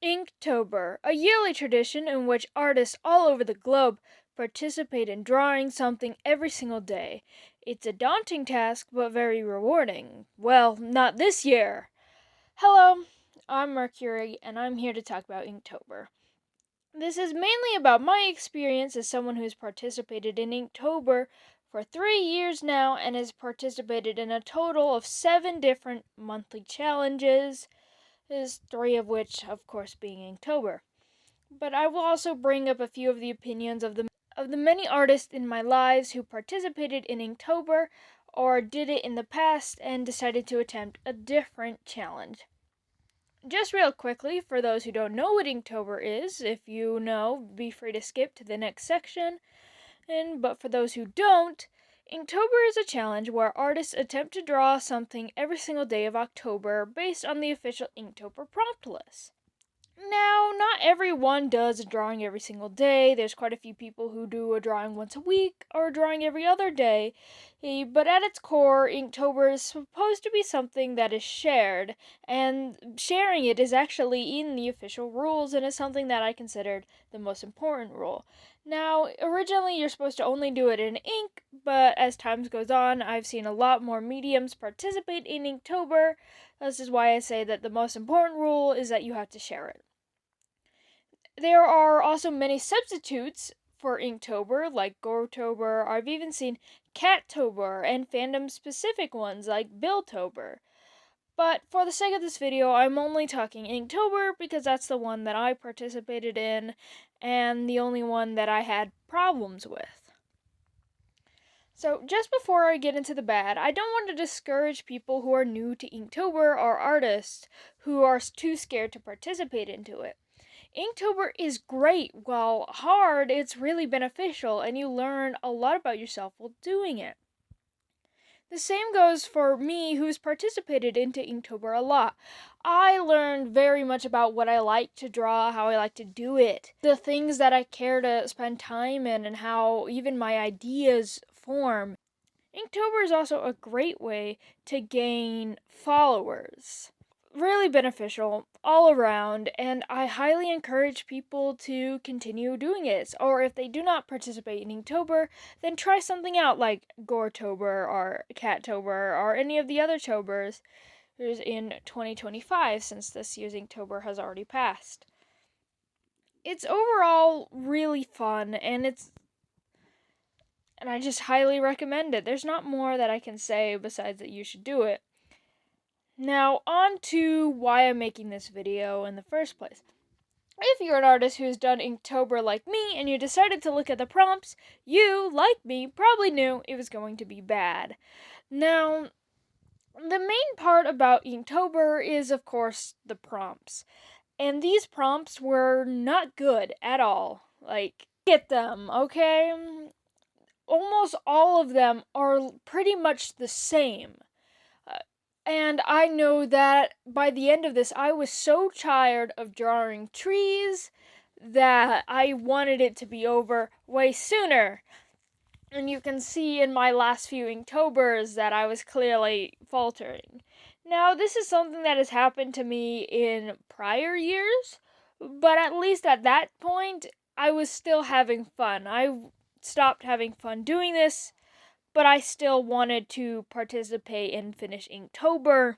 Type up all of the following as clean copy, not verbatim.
Inktober, a yearly tradition in which artists all over the globe participate in drawing something every single day. It's a daunting task, but very rewarding. Well, not this year! Hello, I'm Mercury, and I'm here to talk about Inktober. This is mainly about my experience as someone who's participated in Inktober for 3 years now and has participated in a total of 7 different monthly challenges, is 3 of which, of course, being Inktober. But I will also bring up a few of the opinions of the many artists in my lives who participated in Inktober or did it in the past and decided to attempt a different challenge. Just real quickly, for those who don't know what Inktober is, if you know, be free to skip to the next section. But for those who don't, Inktober is a challenge where artists attempt to draw something every single day of October based on the official Inktober prompt list. Now, not everyone does a drawing every single day. There's quite a few people who do a drawing once a week or a drawing every other day. But at its core, Inktober is supposed to be something that is shared, and sharing it is actually in the official rules and is something that I considered the most important rule. Now, originally you're supposed to only do it in ink, but as time goes on, I've seen a lot more mediums participate in Inktober. This is why I say that the most important rule is that you have to share it. There are also many substitutes for Inktober, like Goretober. I've even seen Cattober and fandom-specific ones like Billtober. But for the sake of this video, I'm only talking Inktober because that's the one that I participated in and the only one that I had problems with. So just before I get into the bad, I don't want to discourage people who are new to Inktober or artists who are too scared to participate into it. Inktober is great. While hard, it's really beneficial and you learn a lot about yourself while doing it. The same goes for me, who's participated into Inktober a lot. I learned very much about what I like to draw, how I like to do it, the things that I care to spend time in, and how even my ideas form. Inktober is also a great way to gain followers. Really beneficial all around, and I highly encourage people to continue doing it. Or if they do not participate in Inktober, then try something out like Goretober or Cattober or any of the other Tobers in 2025, since this year's Inktober has already passed. It's overall really fun, and I just highly recommend it. There's not more that I can say besides that you should do it. Now, on to why I'm making this video in the first place. If you're an artist who's done Inktober like me and you decided to look at the prompts, you, like me, probably knew it was going to be bad. Now, the main part about Inktober is, of course, the prompts. And these prompts were not good at all. Get them, okay? Almost all of them are pretty much the same. And I know that by the end of this, I was so tired of drawing trees that I wanted it to be over way sooner. And you can see in my last few Inktobers that I was clearly faltering. Now, this is something that has happened to me in prior years, but at least at that point, I was still having fun. I stopped having fun doing this, but I still wanted to participate and finish Inktober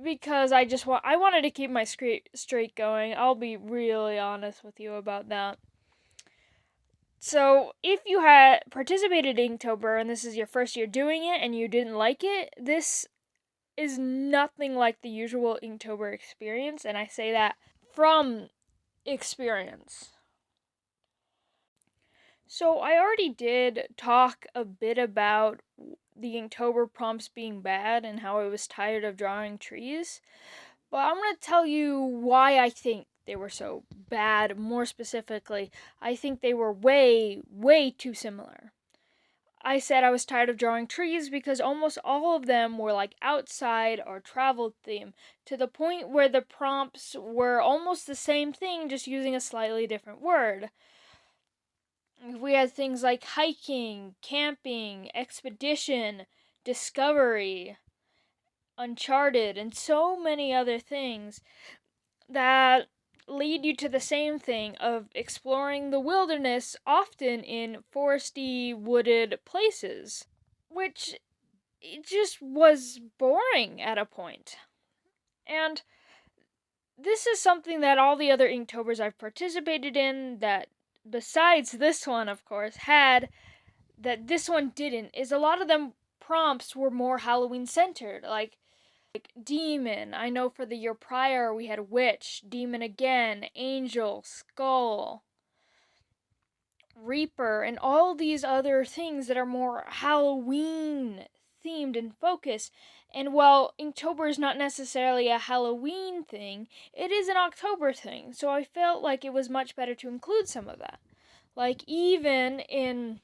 because I wanted to keep my streak going. I'll be really honest with you about that. So, if you had participated in Inktober and this is your first year doing it and you didn't like it, this is nothing like the usual Inktober experience, and I say that from experience. So I already did talk a bit about the Inktober prompts being bad and how I was tired of drawing trees, but I'm going to tell you why I think they were so bad. More specifically, I think they were way, way too similar. I said I was tired of drawing trees because almost all of them were like outside or travel theme, to the point where the prompts were almost the same thing, just using a slightly different word. We had things like hiking, camping, expedition, discovery, Uncharted, and so many other things. that lead you to the same thing of exploring the wilderness, often in foresty, wooded places, which it just was boring at a point. And this is something that all the other Inktobers I've participated in, that besides this one, of course, had, that this one didn't, is a lot of them prompts were more Halloween centered. Like demon. I know for the year prior we had witch, demon again, angel, skull, reaper, and all these other things that are more Halloween themed and focused. And while Inktober is not necessarily a Halloween thing, it is an October thing. So I felt like it was much better to include some of that. Like even in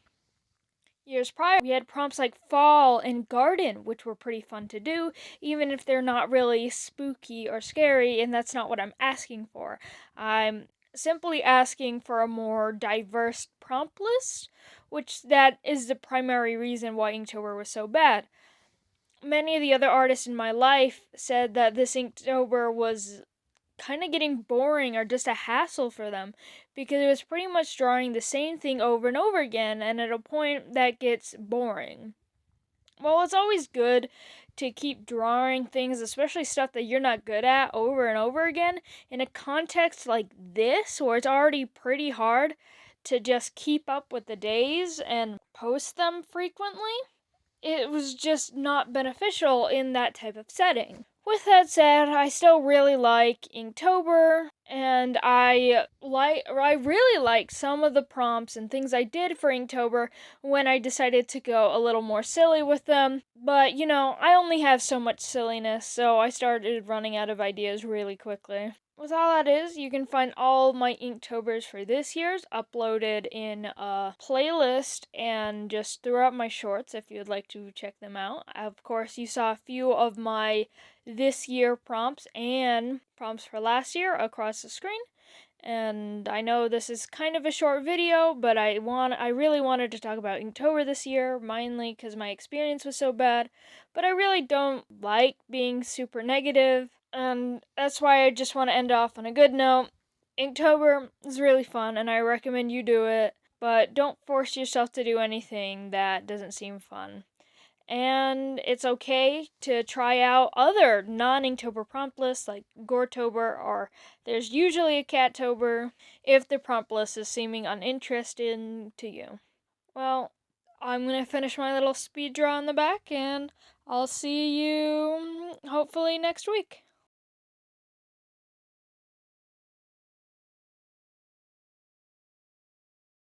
years prior, we had prompts like fall and garden, which were pretty fun to do, even if they're not really spooky or scary, and that's not what I'm asking for. I'm simply asking for a more diverse prompt list, which that is the primary reason why Inktober was so bad. Many of the other artists in my life said that this Inktober was kind of getting boring or just a hassle for them because it was pretty much drawing the same thing over and over again, and at a point that gets boring. Well, it's always good to keep drawing things, especially stuff that you're not good at, over and over again in a context like this where it's already pretty hard to just keep up with the days and post them frequently. It was just not beneficial in that type of setting. With that said, I still really like Inktober, and I really like some of the prompts and things I did for Inktober when I decided to go a little more silly with them. But I only have so much silliness, so I started running out of ideas really quickly. With all that is, you can find all my Inktobers for this year's uploaded in a playlist and just throughout my shorts if you'd like to check them out. Of course, you saw a few of my this year prompts and prompts for last year across the screen. And I know this is kind of a short video, but I really wanted to talk about Inktober this year, mainly because my experience was so bad. But I really don't like being super negative, and that's why I just want to end off on a good note. Inktober is really fun, and I recommend you do it, but don't force yourself to do anything that doesn't seem fun. And it's okay to try out other non-Inktober prompt lists like Goretober, or there's usually a Cattober if the prompt list is seeming uninteresting to you. Well, I'm gonna finish my little speed draw in the back, and I'll see you hopefully next week.